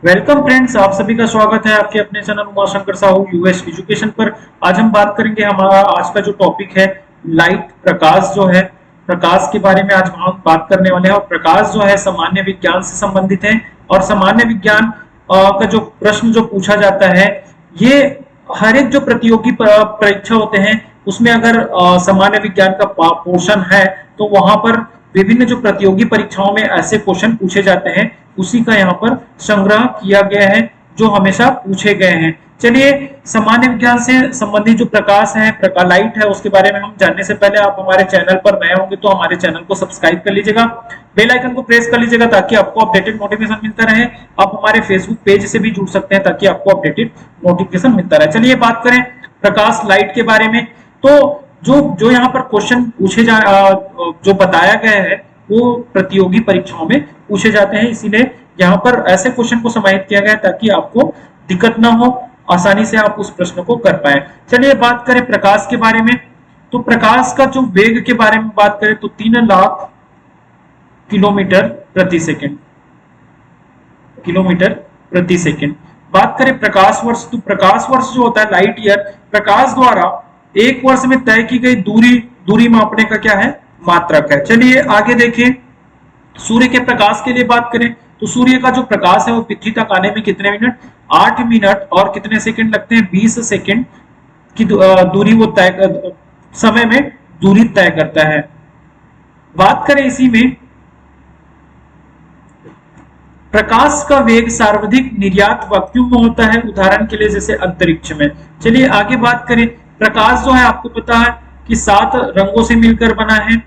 Welcome friends, आप सभी का स्वागत है आपके अपने channel Umashankar Sahu US education पर। आज हम बात करेंगे, हमारा आज का जो टॉपिक है लाइट, प्रकाश जो है, प्रकाश के बारे में आज हम बात करने वाले हैं। और प्रकाश जो है सामान्य विज्ञान से संबंधित है। और सामान्य विज्ञान का जो प्रश्न जो पूछा जाता है, ये हर एक जो प्रतियोगी परीक्षा होते हैं उसमें अगर सामान्य विज्ञान का पोर्शन है तो वहां पर विभिन्न जो प्रतियोगी परीक्षाओं में ऐसे क्वेश्चन पूछे जाते हैं, उसी का यहाँ पर संग्रह किया गया है जो हमेशा पूछे गए हैं। चलिए, सामान्य विज्ञान से संबंधित जो प्रकाश है, लाइट है, उसके बारे में हम जानने से पहले आप हमारे चैनल पर नए होंगे तो हमारे चैनल को सब्सक्राइब कर लीजिएगा, बेल आइकन को प्रेस कर लीजिएगा ताकि आपको अपडेटेड नोटिफिकेशन मिलता रहे। आप हमारे फेसबुक पेज से भी जुड़ सकते हैं ताकि आपको अपडेटेड नोटिफिकेशन मिलता रहे। चलिए बात करें प्रकाश लाइट के बारे में। तो जो जो यहाँ पर क्वेश्चन जो बताया गया है वो प्रतियोगी परीक्षाओं में पूछे जाते हैं, इसीलिए यहाँ पर ऐसे क्वेश्चन को समाहित किया गया है ताकि आपको दिक्कत ना हो, आसानी से आप उस प्रश्न को कर पाए। चलिए बात करें प्रकाश के बारे में। तो प्रकाश का जो वेग के बारे में बात करें तो 3 लाख किलोमीटर प्रति सेकंड, किलोमीटर प्रति सेकंड। बात करें प्रकाश वर्ष, तो प्रकाश वर्ष जो होता है लाइट ईयर, प्रकाश द्वारा एक वर्ष में तय की गई दूरी मापने का क्या है, मात्रक है। चलिए आगे देखें, सूर्य के प्रकाश के लिए बात करें तो सूर्य का जो प्रकाश है वो पृथ्वी तक आने में कितने मिनट, 8 मिनट और कितने सेकंड लगते हैं, 20 सेकंड की दूरी वो तय समय में दूरी तय करता है। बात करें इसी में, प्रकाश का वेग सर्वाधिक निर्यात वैक्यूम में होता है, उदाहरण के लिए जैसे अंतरिक्ष में। चलिए आगे बात करें, प्रकाश जो है आपको पता है कि 7 रंगों से मिलकर बना है,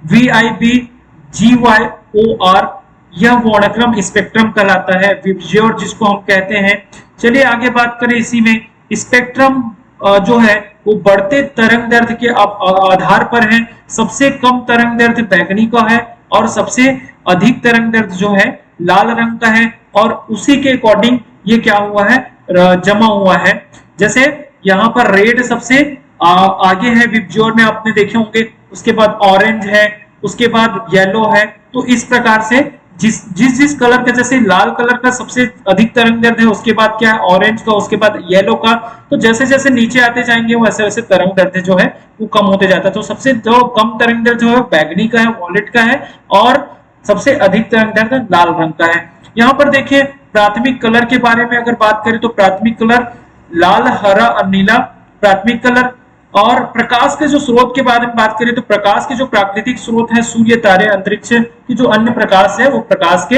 VIB GYOR, यह वर्णक्रम स्पेक्ट्रम कहलाता है, विबज्योर जिसको हम कहते हैं। चलिए आगे बात करें इसी में, स्पेक्ट्रम जो है वो बढ़ते तरंग दैर्ध्य के आधार पर है। सबसे कम तरंग दैर्ध्य बैंगनी का है और सबसे अधिक तरंग दैर्ध्य जो है लाल रंग का है, और उसी के अकॉर्डिंग ये क्या हुआ है, जमा हुआ है। जैसे यहाँ पर रेड सबसे आगे है विबज्योर में, आपने देखे होंगे, उसके बाद ऑरेंज है, उसके बाद येलो है। तो इस प्रकार से जिस कलर का, जैसे लाल कलर का सबसे अधिक तरंग दैर्ध्य है, उसके बाद क्या है ऑरेंज का, उसके बाद येलो का। तो जैसे जैसे नीचे आते जाएंगे वैसे वैसे तरंग दैर्ध्य जो है वो कम होते जाता है। तो सबसे जो कम तरंग दैर्ध्य जो है बैगनी का है, वॉयलेट का है, और सबसे अधिक तरंग दैर्ध्य लाल रंग का है। यहाँ पर देखिए प्राथमिक कलर के बारे में अगर बात करें तो प्राथमिक कलर लाल, हरा और नीला प्राथमिक कलर। और प्रकाश के जो स्रोत के बारे में बात करें तो प्रकाश के जो प्राकृतिक स्रोत है सूर्य, तारे, अंतरिक्ष की जो अन्य प्रकाश है वो प्रकाश के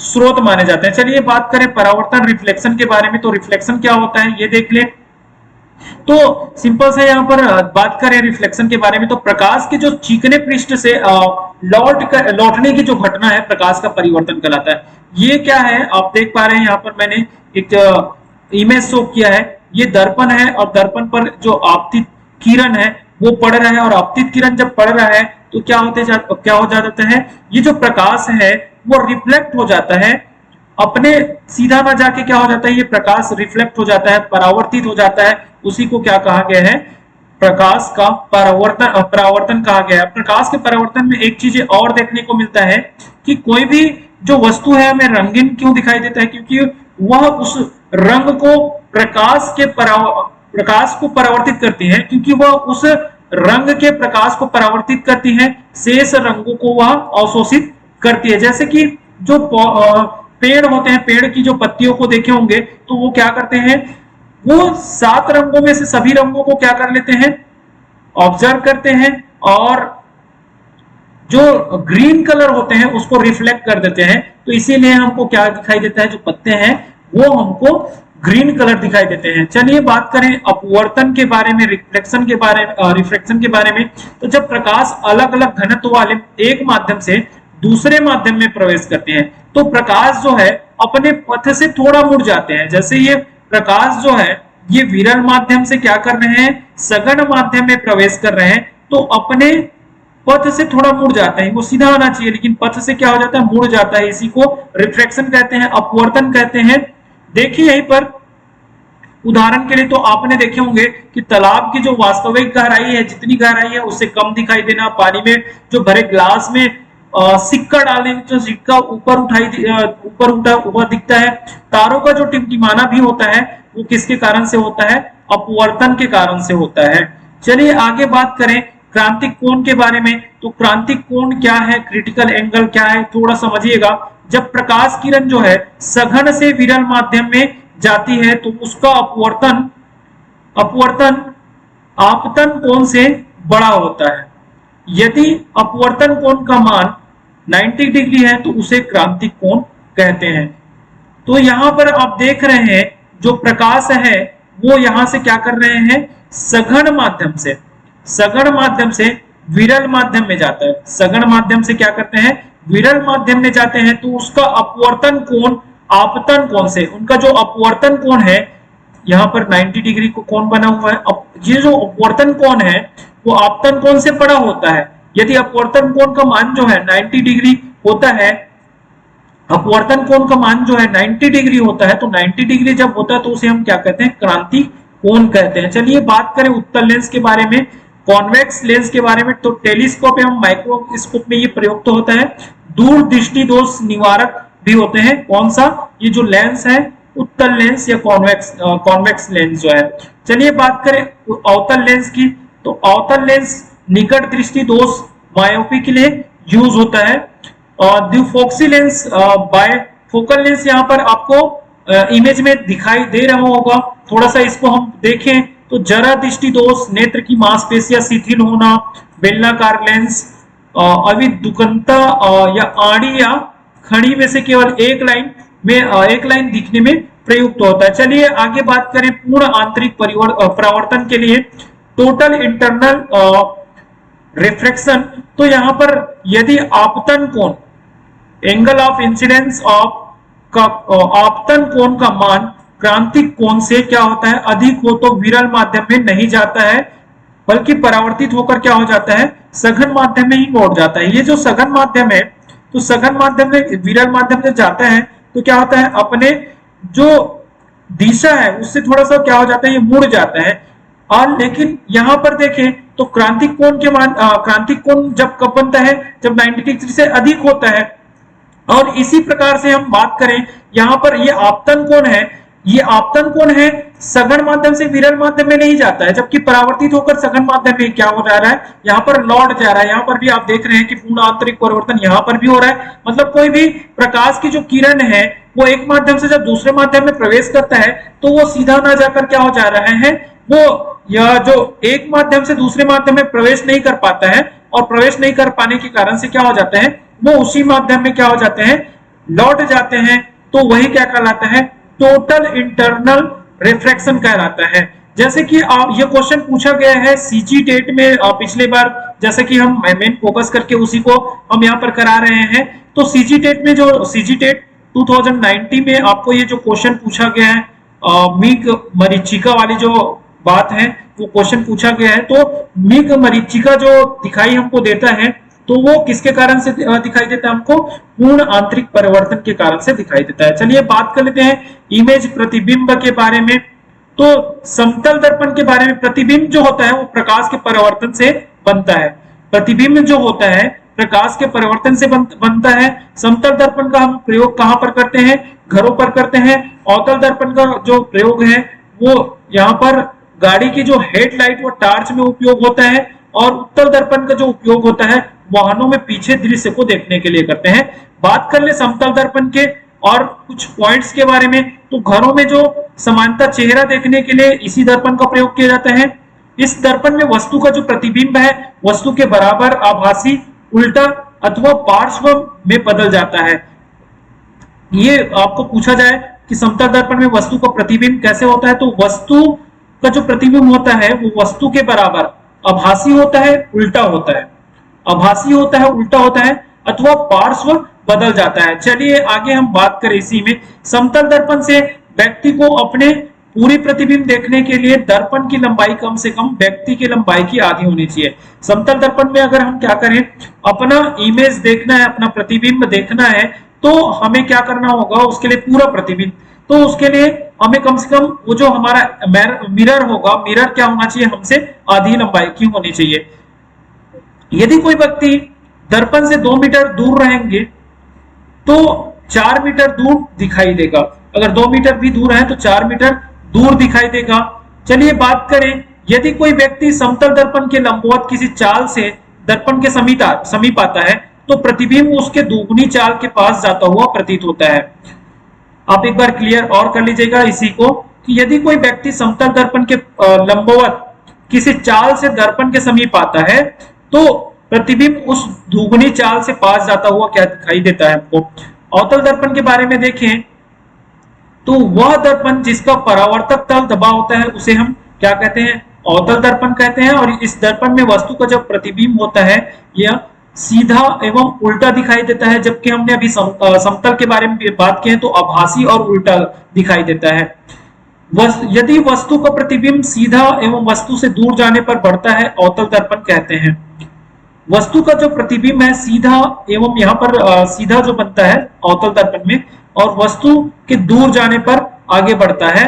स्रोत माने जाते हैं। चलिए बात करें परावर्तन, रिफ्लेक्शन के बारे में। तो रिफ्लेक्शन क्या होता है ये देख ले। तो सिंपल से यहाँ पर बात करें रिफ्लेक्शन के बारे में तो प्रकाश के जो चीकने पृष्ठ से लौटने की जो घटना है प्रकाश का परिवर्तन कहलाता है। ये क्या है आप देख पा रहे हैं, यहाँ पर मैंने एक इमेज शो किया है। ये दर्पण है और दर्पण पर जो आपतित किरण है वो पड़ रहा है, और आपतित किरण जब पड़ रहा है तो क्या हो जाता है, ये जो प्रकाश है वो रिफ्लेक्ट हो जाता है, अपने सीधा ना जाके क्या हो जाता है, ये प्रकाश रिफ्लेक्ट हो जाता है, परावर्तित हो जाता है। उसी को क्या कहा गया है, प्रकाश का परावर्तन कहा गया है। प्रकाश के परावर्तन में एक चीज और देखने को मिलता है कि कोई भी जो वस्तु है हमें रंगीन क्यों दिखाई देता है, क्योंकि वह उस रंग को प्रकाश को परावर्तित करती है, क्योंकि वह उस रंग के प्रकाश को परावर्तित करती है, शेष रंगों को वह अवशोषित करती है। जैसे कि जो पेड़ होते हैं, पेड़ की जो पत्तियों को देखे होंगे तो वो क्या करते हैं, वो 7 रंगों में से सभी रंगों को क्या कर लेते हैं, ऑब्जर्व करते हैं, और जो ग्रीन कलर होते हैं उसको रिफ्लेक्ट कर देते हैं। तो इसीलिए हमको क्या दिखाई देता है, जो पत्ते हैं वो हमको ग्रीन कलर दिखाई देते हैं। चलिए बात करें अपवर्तन के बारे में, रिफ्लेक्शन के बारे में। तो जब प्रकाश अलग अलग घनत्व वाले एक माध्यम से दूसरे माध्यम में प्रवेश करते हैं तो प्रकाश जो है अपने पथ से थोड़ा मुड़ जाते हैं। जैसे ये प्रकाश जो है ये विरल माध्यम से क्या कर रहे हैं, सघन माध्यम में प्रवेश कर रहे हैं, तो अपने पथ से थोड़ा मुड़ जाता है। वो सीधा आना चाहिए लेकिन पथ से क्या हो जाता है, मुड़ जाता है। इसी को रिफ्लेक्शन कहते हैं, अपवर्तन कहते हैं। देखिए यहीं पर उदाहरण के लिए तो आपने देखे होंगे कि तालाब की जो वास्तविक गहराई है, जितनी गहराई है उससे कम दिखाई देना, पानी में जो भरे ग्लास में सिक्का डालने जो सिक्का ऊपर उठा हुआ दिखता है। तारों का जो टिमटिमाना भी होता है वो किसके कारण से होता है? अपवर्तन के कारण से होता है। चलिए आगे बात करें क्रांतिक कोण के बारे में। तो क्रांतिक कोण क्या है, क्रिटिकल एंगल क्या है, थोड़ा समझिएगा। जब प्रकाश किरण जो है सघन से विरल माध्यम में जाती है तो उसका अपवर्तन आपतन कोण से बड़ा होता है। यदि अपवर्तन कोण का मान 90 डिग्री है तो उसे क्रांतिक कोण कहते हैं। तो यहां पर आप देख रहे हैं जो प्रकाश है वो यहां से क्या कर रहे हैं, सघन माध्यम से विरल माध्यम में जाता है। सघन माध्यम से क्या करते हैं, विरल माध्यम में जाते हैं तो उसका अपवर्तन कोण आपतन कोण से, उनका जो अपवर्तन कोण है यहाँ पर 90 डिग्री को कोण बना हुआ है। अब ये जो अपवर्तन कोण है वो आपतन कोण से बड़ा होता है। यदि अपवर्तन कोण का मान जो है 90 डिग्री होता है, अपवर्तन कोण का मान जो है 90 डिग्री होता है, तो 90 डिग्री जब होता है तो उसे हम क्या कहते हैं, क्रांति कोण कहते हैं। चलिए बात करें उत्तल लेंस के बारे में, कॉन्वेक्स लेंस के बारे में। तो टेलीस्कोप एवं माइक्रोस्कोप में ये प्रयुक्त होता है। दूर दृष्टि दोष निवारक भी होते हैं। कौन सा, ये जो लेंस है उत्तल लेंस या कॉन्वेक्स लेंस जो है। चलिए बात करें अवतल लेंस की। तो अवतल लेंस निकट दृष्टि दोष मायोपी के लिए यूज होता है। द्विफोक्सी लेंस बायफोकल लेंस यहाँ पर आपको इमेज में दिखाई दे रहा होगा। थोड़ा सा इसको हम देखें तो जरा दृष्टि दोष, नेत्र की मांसपेशियां शिथिल होना, बेलनाकार लेंस, अविदुकंता या आड़ी या खड़ी में से केवल एक लाइन दिखने में प्रयुक्त होता है। चलिए आगे बात करें पूर्ण आंतरिक परावर्तन के लिए टोटल इंटरनल रिफ्रैक्शन। तो यहां पर यदि आपतन कोण, एंगल ऑफ इंसिडेंस ऑफ आपतन कोण का मान क्रांतिक कोण से क्या होता है, अधिक हो तो विरल माध्यम में नहीं जाता है बल्कि परावर्तित होकर क्या हो जाता है, सघन माध्यम में ही लौट जाता है। ये जो सघन माध्यम है, तो सघन माध्यम में विरल माध्यम में जाता है तो क्या होता है, अपने जो दिशा है उससे थोड़ा सा क्या हो जाता है, ये मुड़ जाता है। और लेकिन यहां पर देखें तो क्रांतिक कोण जब कब बनता है, जब 90 डिग्री से अधिक होता है। और इसी प्रकार से हम बात करें यहां पर ये आपतन कोण है, ये आपतन कोण है सघन माध्यम से विरल माध्यम में नहीं जाता है, जबकि परावर्तित होकर सघन माध्यम में क्या हो जा रहा है, यहाँ पर लौट जा रहा है। यहाँ पर भी आप देख रहे हैं कि पूर्ण आंतरिक परिवर्तन यहाँ पर भी हो रहा है। मतलब कोई भी प्रकाश की जो किरण है वो एक माध्यम से जब दूसरे माध्यम में प्रवेश करता है तो वो सीधा ना जाकर क्या हो जा रहा है, वो यह जो एक माध्यम से दूसरे माध्यम में प्रवेश नहीं कर पाता है, और प्रवेश नहीं कर पाने के कारण से क्या हो जाते हैं, वो उसी माध्यम में क्या हो जाते हैं, लौट जाते हैं। तो वही क्या कहलाता है, टोटल इंटरनल रिफ्रैक्शन कहलाता है। जैसे कि आप ये क्वेश्चन पूछा गया है सीजी टेट में पिछले बार, जैसे कि हम मेन फोकस करके उसी को हम यहाँ पर करा रहे हैं। तो सीजी टेट में जो सीजी टेट 2019 में आपको ये जो क्वेश्चन पूछा गया है, मीग मरीचिका वाली जो बात है वो क्वेश्चन पूछा गया है। तो मीग मरीचिका जो दिखाई हमको देता है तो वो किसके कारण से दिखाई देता है, हमको पूर्ण आंतरिक परिवर्तन के कारण से दिखाई देता है। चलिए बात कर लेते हैं इमेज प्रतिबिंब के बारे में। तो समतल दर्पण के बारे में, प्रतिबिंब जो होता है वो प्रकाश के परिवर्तन से बनता है। प्रतिबिंब जो होता है प्रकाश के परिवर्तन से बनता है। समतल दर्पण का हम प्रयोग कहां पर करते हैं, घरों पर करते हैं। अवतल दर्पण का जो प्रयोग है वो यहाँ पर गाड़ी की जो हेडलाइट व टार्च में उपयोग होता है, और उत्तल दर्पण का जो उपयोग होता है वाहनों में पीछे दृश्य को देखने के लिए करते हैं। बात कर ले समतल दर्पण के और कुछ पॉइंट्स के बारे में। तो घरों में जो समानता चेहरा देखने के लिए इसी दर्पण का प्रयोग किया जाता है। इस दर्पण में वस्तु का जो प्रतिबिंब है वस्तु के बराबर, आभासी, उल्टा अथवा पार्श्व में बदल जाता है। ये आपको पूछा जाए कि समतल दर्पण में वस्तु का प्रतिबिंब कैसे होता है, तो वस्तु का जो प्रतिबिंब होता है वो वस्तु के बराबर आभासी होता है, उल्टा होता है, आभासी होता है, उल्टा होता है, अथवा पार्श्व बदल जाता है। चलिए आगे हम बात करें इसी में। समतल दर्पण से व्यक्ति को अपने पूरी प्रतिबिंब देखने के लिए दर्पण की लंबाई कम से कम व्यक्ति की लंबाई की आधी होनी चाहिए। समतल दर्पण में अगर हम क्या करें, अपना इमेज देखना है, अपना प्रतिबिंब देखना है, तो हमें क्या करना होगा, उसके लिए पूरा प्रतिबिंब, तो उसके लिए हमें कम से कम वो जो हमारा मिरर होगा, मिरर क्या होना चाहिए, हमसे आधी लंबाई की होनी चाहिए। यदि कोई व्यक्ति दर्पण से 2 मीटर दूर रहेंगे तो 4 मीटर दूर दिखाई देगा। अगर 2 मीटर भी दूर है तो 4 मीटर दूर दिखाई देगा। चलिए बात करें, यदि कोई व्यक्ति समतल दर्पण के लंबवत किसी चाल से दर्पण के समीप आता है तो प्रतिबिंब उसके दोगुनी चाल के पास जाता हुआ प्रतीत होता है। आप एक बार क्लियर और कर लीजिएगा इसी को, कि यदि कोई व्यक्ति समतल दर्पण के लंबवत किसी चाल से दर्पण के समीप आता है तो प्रतिबिंब उस दोगुनी चाल से पास जाता हुआ क्या दिखाई देता है हमको। अवतल दर्पण के बारे में देखें तो वह दर्पण जिसका परावर्तक तल दबा होता है उसे हम क्या कहते हैं, अवतल दर्पण कहते हैं। और इस दर्पण में वस्तु का जब प्रतिबिंब होता है यह सीधा एवं उल्टा दिखाई देता है, जबकि हमने अभी समतल के बारे में बात की है तो आभासी और उल्टा दिखाई देता है। यदि वस्तु का प्रतिबिंब सीधा एवं वस्तु से दूर जाने पर बढ़ता है अवतल दर्पण कहते हैं। वस्तु का जो प्रतिबिंब है सीधा एवं यहाँ पर सीधा जो बनता है अवतल दर्पण में, और वस्तु के दूर जाने पर आगे बढ़ता है।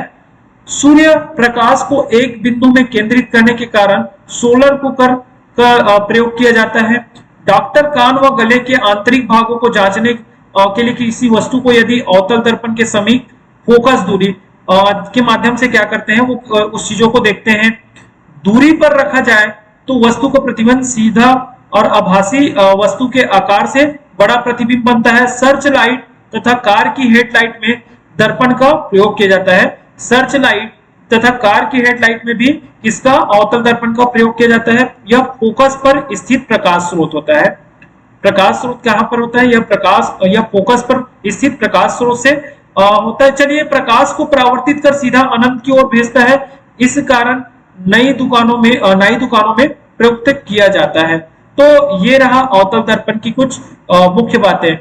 सूर्य प्रकाश को एक बिंदु में केंद्रित करने के कारण सोलर कुकर का प्रयोग किया जाता है। डॉक्टर कान व गले के आंतरिक भागों को जांचने के लिए किसी वस्तु को यदि अवतल दर्पण के समीप फोकस दूरी के माध्यम से क्या करते हैं, वो उस चीजों को देखते हैं। दूरी पर रखा जाए तो वस्तु का प्रतिबिंब सीधा और आभासी वस्तु के आकार से बड़ा प्रतिबिंब बनता है। सर्च लाइट तथा कार की हेडलाइट में दर्पण का प्रयोग किया जाता है। सर्च लाइट तथा कार की हेडलाइट में भी इसका अवतल दर्पण का प्रयोग किया जाता है। यह फोकस पर स्थित प्रकाश स्रोत होता है। प्रकाश स्रोत कहां पर होता है, यह फोकस पर स्थित प्रकाश स्रोत से होता है। चलिए, प्रकाश को परावर्तित कर सीधा अनंत की ओर भेजता है। इस कारण नई दुकानों में प्रयुक्त किया जाता है। तो ये रहा अवतल दर्पण की कुछ मुख्य बातें।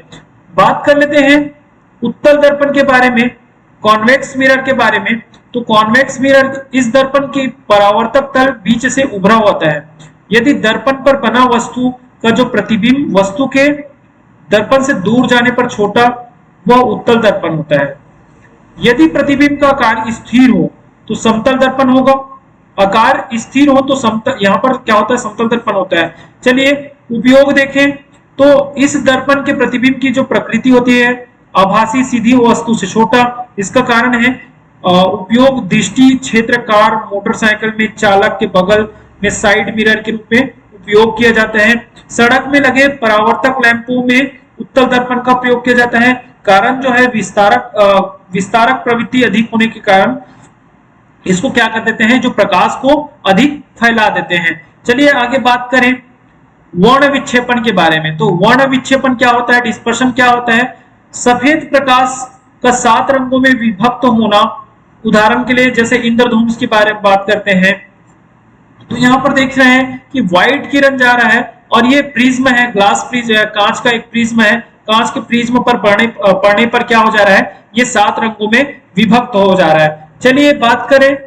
बात कर लेते हैं उत्तल दर्पण के बारे में, कॉन्वेक्स मिरर के बारे में। तो कॉन्वेक्स मिरर इस दर्पण की परावर्तक तल बीच से उभरा होता है। यदि दर्पण पर बना वस्तु का जो प्रतिबिंब वस्तु के दर्पण से दूर जाने पर छोटा, वह उत्तल दर्पण होता है। यदि प्रतिबिंब का आकार स्थिर हो तो समतल दर्पण होगा। आकार स्थिर हो तो समतल, यहाँ पर क्या होता है, समतल दर्पण होता है। चलिए उपयोग देखें तो इस दर्पण के प्रतिबिंब की जो प्रकृति होती है आभासी, सीधी वस्तु से छोटा। इसका कारण है उपयोग दृष्टि क्षेत्र कार मोटरसाइकिल में चालक के बगल में साइड मिरर के रूप में उपयोग किया जाता है। सड़क में लगे परावर्तक लैंपों में उत्तल दर्पण का प्रयोग किया जाता है। कारण जो है विस्तारक प्रवृत्ति अधिक होने के कारण इसको क्या कर देते हैं, जो प्रकाश को अधिक फैला देते हैं। चलिए आगे बात करें वर्ण विक्षेपण के बारे में। तो वर्ण विक्षेपण क्या होता है, डिस्पर्शन क्या होता है। सफेद प्रकाश का 7 रंगों में विभक्त होना। उदाहरण के लिए जैसे इंद्रधनुष के बारे में बात करते हैं तो यहाँ पर देख रहे हैं कि व्हाइट किरण जा रहा है और ये प्रिज्म है, ग्लास प्रिज्म है, कांच का एक प्रिज्म है। कांच के प्रिज्म पर पड़ने पर क्या हो जा रहा है, ये 7 रंगों में विभक्त हो जा रहा है। चलिए बात करें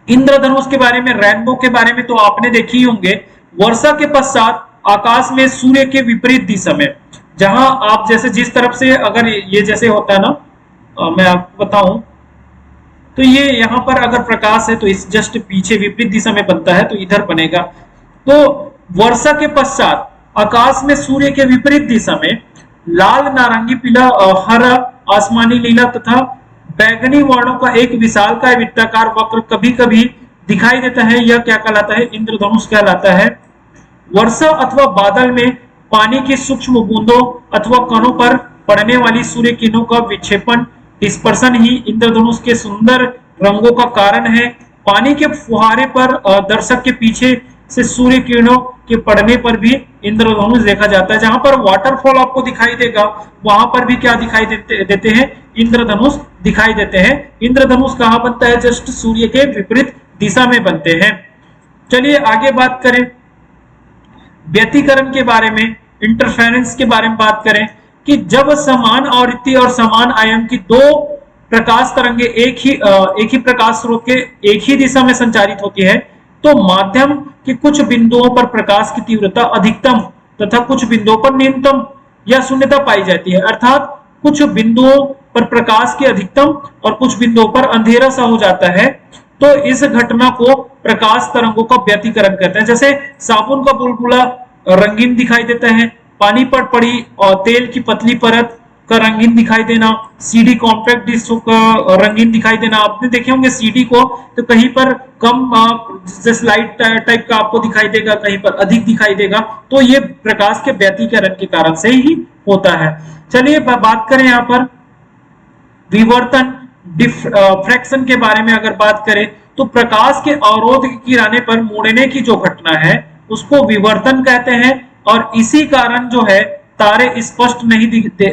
इंद्रधनुष के बारे में, रेनबो के बारे में। तो आपने देखी होंगे वर्षा के पश्चात आकाश में सूर्य के विपरीत दिशा में, जहां आप जैसे जिस तरफ से अगर ये जैसे होता है ना, मैं आपको बताऊं तो ये यहाँ पर अगर प्रकाश है तो इस जस्ट पीछे विपरीत दिशा में बनता है तो इधर बनेगा। तो वर्षा के पश्चात आकाश में सूर्य के विपरीत दिशा में लाल, नारंगी, पीला, हरा, आसमानी, नीला तथा बैगनी वर्णों का एक विशालकाय वृत्ताकार वक्र कभी कभी दिखाई देता है। यह क्या कहलाता है, इंद्रधनुष कहलाता है। वर्षा अथवा बादल में पानी की सूक्ष्म बूंदों अथवा कणों पर पड़ने वाली सूर्य किरणों का विक्षेपण, डिस्पर्शन ही इंद्रधनुष के सुंदर रंगों का कारण है। पानी के फुहारे पर दर्शक के पीछे से सूर्य किरणों के पड़ने पर भी इंद्रधनुष देखा जाता है। जहां पर वाटरफॉल आपको दिखाई देगा वहां पर भी क्या दिखाई देते हैं, इंद्रधनुष दिखाई देते हैं। इंद्रधनुष कहां बनता है, जस्ट सूर्य के विपरीत दिशा में बनते हैं। चलिए आगे बात करें व्यतिकरण के बारे में, इंटरफेरेंस के बारे में बात करें कि जब समान आवृत्ति और समान आयाम की 2 प्रकाश तरंगे एक ही प्रकाश स्रोत के एक ही दिशा में संचारित होती है तो माध्यम के कुछ बिंदुओं पर प्रकाश की तीव्रता अधिकतम तथा कुछ बिंदुओं पर न्यूनतम या शून्यता पाई जाती है। अर्थात कुछ बिंदुओं पर प्रकाश की अधिकतम और कुछ बिंदुओं पर अंधेरा सा हो जाता है। तो इस घटना को प्रकाश तरंगों का व्यतिकरण कहते हैं। जैसे साबुन का बुलबुला रंगीन दिखाई देता है, पानी पर पड़ी और तेल की पतली परत का रंगीन दिखाई देना, सीडी कॉम्पैक्ट डिस्क का रंगीन दिखाई देना। आपने देखे होंगे सीडी को तो कहीं पर कम जैसे लाइट टाइप का आपको दिखाई देगा, कहीं पर अधिक दिखाई देगा, तो ये प्रकाश के व्यतिकरण के कारण से ही होता है। चलिए बात करें यहाँ पर विवर्तन डिफ्रैक्शन के बारे में। अगर बात करें तो प्रकाश के अवरोध के गिराने पर मुड़ने की जो घटना है उसको विवर्तन कहते हैं, और इसी कारण जो है तारे स्पष्ट नहीं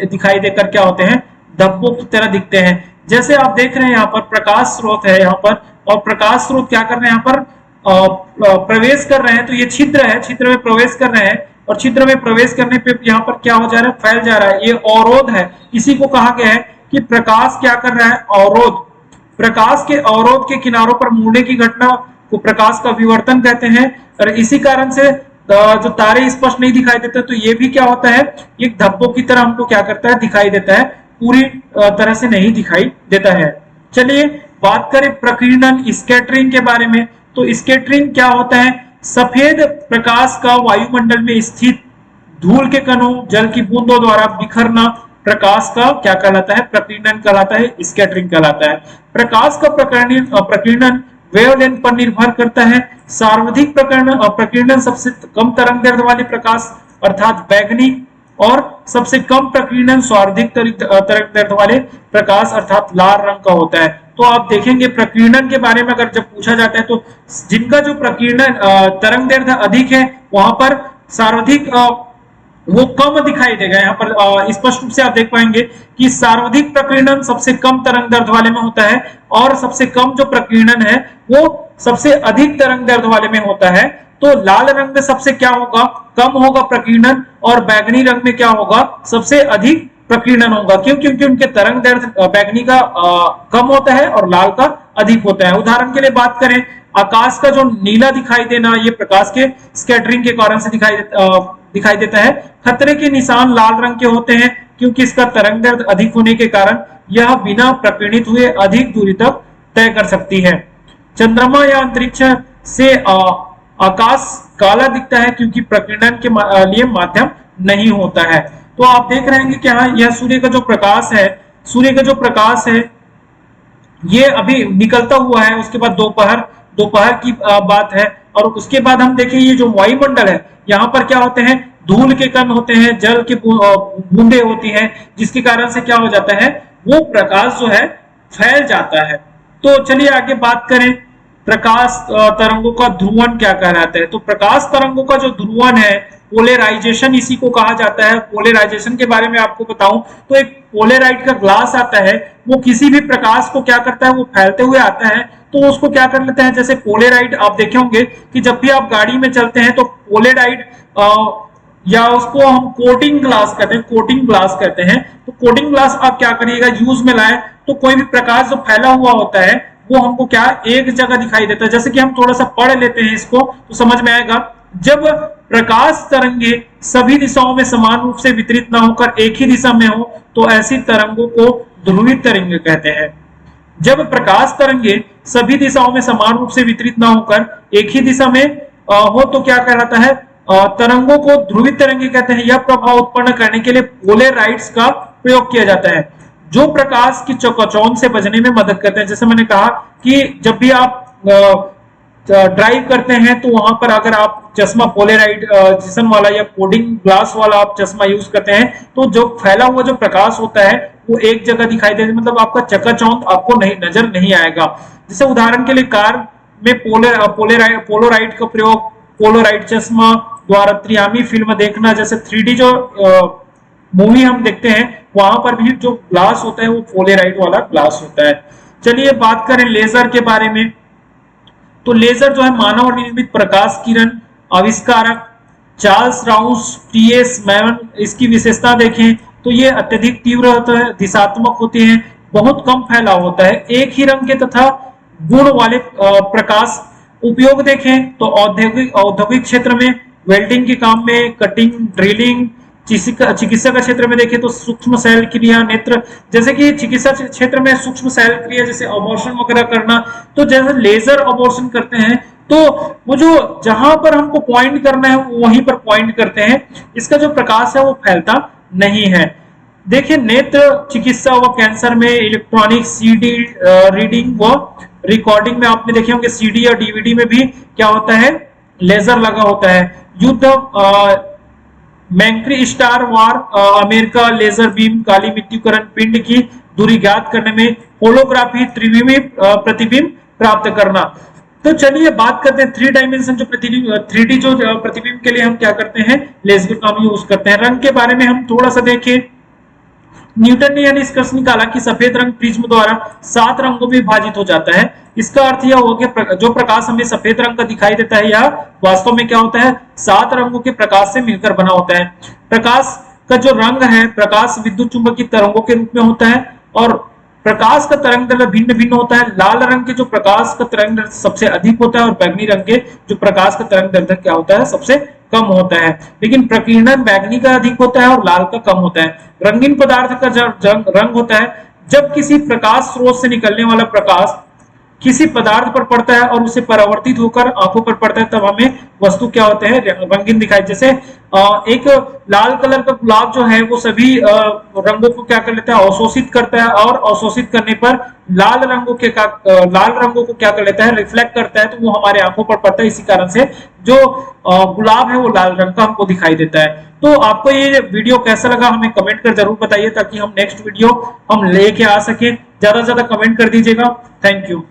दिखाई देकर क्या होते हैं, धब्बों की तरह दिखते हैं। जैसे आप देख रहे हैं यहाँ पर प्रकाश स्रोत है यहाँ पर, और प्रकाश स्रोत क्या कर रहे हैं यहाँ पर प्रवेश कर रहे हैं, तो ये छिद्र है, छिद्र में प्रवेश कर रहे हैं, और छिद्र में प्रवेश करने पे यहाँ पर क्या हो जा रहा है, फैल जा रहा है, ये अवरोध है। इसी को कहा गया है कि प्रकाश क्या कर रहा है, अवरोध। प्रकाश के अवरोध के किनारों पर मुड़ने की घटना को प्रकाश का विवर्तन कहते हैं, और इसी कारण से जो तारे स्पष्ट नहीं दिखाई देते, तो ये भी क्या होता है, एक धब्बों की तरह हमको क्या करता है, दिखाई देता है, पूरी तरह से नहीं दिखाई देता है। चलिए बात करें प्रकीर्णन स्कैटरिंग के बारे में। तो स्कैटरिंग क्या होता है, सफेद प्रकाश का वायुमंडल में स्थित धूल के कणों, जल की बूंदों द्वारा बिखरना प्रकाश का क्या कहलाता है, प्रकीर्णन कहलाता है, स्कैटरिंग कहलाता है। प्रकाश का प्रकीर्णन वेवलेंथ पर निर्भर करता है। सर्वाधिक प्रकीर्णन सबसे कम तरंग दैर्ध्य वाले प्रकाश अर्थात बैगनी, और सबसे कम प्रकीर्णन सर्वाधिक तरंग दैर्ध्य वाले प्रकाश अर्थात लाल रंग का होता है। तो आप देखेंगे प्रकीर्णन के बारे में अगर जब पूछा जाता है तो जिनका जो प्रकीर्णन तरंग दैर्ध्य अधिक है वहां पर सर्वाधिक वो कम दिखाई देगा। यहाँ पर स्पष्ट रूप से आप देख पाएंगे कि सर्वाधिक प्रकीर्णन सबसे कम तरंग दैर्ध्य वाले में होता है, और सबसे कम जो प्रकीर्णन है वो सबसे अधिक तरंग दैर्ध्य वाले में होता है। तो लाल रंग में सबसे क्या होगा, कम होगा प्रकीर्णन, और बैगनी रंग में क्या होगा, सबसे अधिक प्रकीर्णन होगा। क्यों? क्योंकि उनके तरंग दैर्ध्य बैगनी का कम होता है और लाल का अधिक होता है। उदाहरण के लिए बात करें, आकाश का जो नीला दिखाई देना, ये प्रकाश के स्कैटरिंग के कारण से दिखाई देता है। खतरे के निशान लाल रंग के होते हैं क्योंकि इसका तरंग दैर्ध्य अधिक होने के कारण यह बिना प्रकीर्णित हुए अधिक दूरी तक तय कर सकती है। चंद्रमा या अंतरिक्ष से आकाश काला दिखता है क्योंकि प्रकीर्णन के लिए माध्यम नहीं होता है। तो आप देख रहे हैं कि यहाँ यह सूर्य का जो प्रकाश है, सूर्य का जो प्रकाश है ये अभी निकलता हुआ है, उसके बाद दोपहर की बात है, और उसके बाद हम देखें ये जो वायुमंडल है यहाँ पर क्या होते हैं, धूल के कण होते हैं, जल की बूंदे होती हैं, जिसके कारण से क्या हो जाता है, वो प्रकाश जो है फैल जाता है। तो चलिए आगे बात करें, प्रकाश तरंगों का ध्रुवण क्या कहलाता है। तो प्रकाश तरंगों का जो ध्रुवण है, पोलराइजेशन इसी को कहा जाता है। पोलराइजेशन के बारे में आपको बताऊं तो एक पोलराइट का ग्लास आता है, वो किसी भी प्रकाश को क्या करता है, वो फैलते हुए आता है, तो उसको क्या कर लेते हैं, जैसे पोलराइट आप देखे होंगे कि जब भी आप गाड़ी में चलते हैं तो पोलराइट या उसको हम कोटिंग ग्लास कहते हैं, कोटिंग ग्लास कहते हैं। तो कोटिंग ग्लास आप क्या करिएगा, यूज में लाएं तो कोई भी प्रकाश जो फैला हुआ होता है वो हमको क्या एक जगह दिखाई देता है। जैसे कि हम थोड़ा सा पढ़ लेते हैं इसको तो समझ में आएगा। जब प्रकाश तरंगे सभी दिशाओं में समान रूप से वितरित ना होकर एक ही दिशा में हो तो ऐसी तरंगों को ध्रुवित तरंगे कहते हैं। जब प्रकाश तरंगे सभी दिशाओं में समान रूप से वितरित ना होकर एक ही दिशा में हो तो क्या कहलाता है, तरंगों को ध्रुवित तरंगे कहते हैं। यह प्रभाव उत्पन्न करने के लिए पोलराइट्स का प्रयोग किया जाता है जो प्रकाश की चकाचौंध से बचने में मदद करते हैं। जैसे मैंने कहा कि जब भी आप ड्राइव करते हैं तो वहां पर अगर आप चश्मा पोलराइजेशन वाला या कोडिंग ग्लास वाला आप चश्मा यूज करते हैं तो जो फैला हुआ जो प्रकाश होता है वो एक जगह दिखाई देता है, मतलब आपका चकाचौंध आपको नजर नहीं आएगा। जैसे उदाहरण के लिए कार में पोलराइट का प्रयोग, पोलराइट चश्मा द्वारा त्रियामी फिल्म देखना, जैसे 3D जो मूवी हम देखते हैं वहां पर भी जो ग्लास होता है वो पोलराइट वाला ग्लास होता है। चलिए बात करें लेजर के बारे में। तो लेजर जो है मानव निर्मित प्रकाश किरण आविष्कारक चार्ल्स राउस टीएस मैन, इसकी विशेषता देखें तो ये अत्यधिक तीव्र होता है, दिशात्मक होते हैं, बहुत कम फैलाव होता है, एक ही रंग के तथा गुण वाले प्रकाश। उपयोग देखें तो औद्योगिक क्षेत्र में, वेल्डिंग के काम में, कटिंग, ड्रिलिंग, चिकित्सा का क्षेत्र में देखें तो सूक्ष्म शैल क्रिया, नेत्र, जैसे कि चिकित्सा क्षेत्र में सूक्ष्म शैल क्रिया जैसे अबॉर्शन वगैरह करना, तो जैसे लेजर अबॉर्शन करते हैं तो वो जो जहां पर हमको पॉइंट करना है वहीं पर पॉइंट करते हैं, इसका जो प्रकाश है वो फैलता नहीं है। देखिए नेत्र चिकित्सा व कैंसर में इलेक्ट्रॉनिक सीडी रीडिंग व रिकॉर्डिंग में आपने देखे होंगे सीडी और डीवीडी में भी क्या होता है, लेजर लगा होता है। युद्ध मैंक्री स्टार वार अमेरिका लेजर बीम काली मिट्टीकरण पिंड की दूरी ज्ञात करने में होलोग्राफी त्रिविमी प्रतिबिंब प्राप्त करना। तो चलिए बात करते हैं थ्री डायमेंशन जो प्रतिबिंब 3D जो प्रतिबिंब के लिए हम क्या करते हैं, लेजर का हम यूज करते हैं। रंग के बारे में हम थोड़ा सा देखें, न्यूटन ने यह निष्कर्ष निकाला कि सफेद रंग प्रिज्म द्वारा 7 रंगों में विभाजित हो जाता है। इसका अर्थ यह हुआ कि जो प्रकाश हमें सफेद रंग का दिखाई देता है यह वास्तव में क्या होता है, 7 रंगों के प्रकाश से मिलकर बना होता है। प्रकाश का जो रंग है प्रकाश विद्युत चुंबकीय तरंगों के रूप में होता है और प्रकाश का तरंग दैर्ध्य भिन्न भिन्न होता है। लाल रंग के जो प्रकाश का तरंग दैर्ध्य सबसे अधिक होता है और बैंगनी रंग के जो प्रकाश का तरंग दैर्ध्य क्या होता है, सबसे कम होता है। लेकिन प्रकीर्णन बैंगनी का अधिक होता है और लाल का कम होता है। रंगीन पदार्थ का जो रंग होता है, जब किसी प्रकाश स्रोत से निकलने वाला प्रकाश किसी पदार्थ पर पड़ता है और उसे परावर्तित होकर आंखों पर पड़ता है तब हमें वस्तु क्या होते हैं, रंगीन दिखाई। जैसे एक लाल कलर का गुलाब जो है वो सभी रंगों को क्या कर लेता है, अवशोषित करता है और अवशोषित करने पर लाल रंगों को क्या कर लेता है, रिफ्लेक्ट करता है, तो वो हमारे आंखों पर पड़ता है। इसी कारण से जो गुलाब है वो लाल रंग का हमको दिखाई देता है। तो आपको ये वीडियो कैसा लगा हमें कमेंट कर जरूर बताइए ताकि हम नेक्स्ट वीडियो हम लेके आ सके। ज्यादा से ज्यादा कमेंट कर दीजिएगा। Thank you.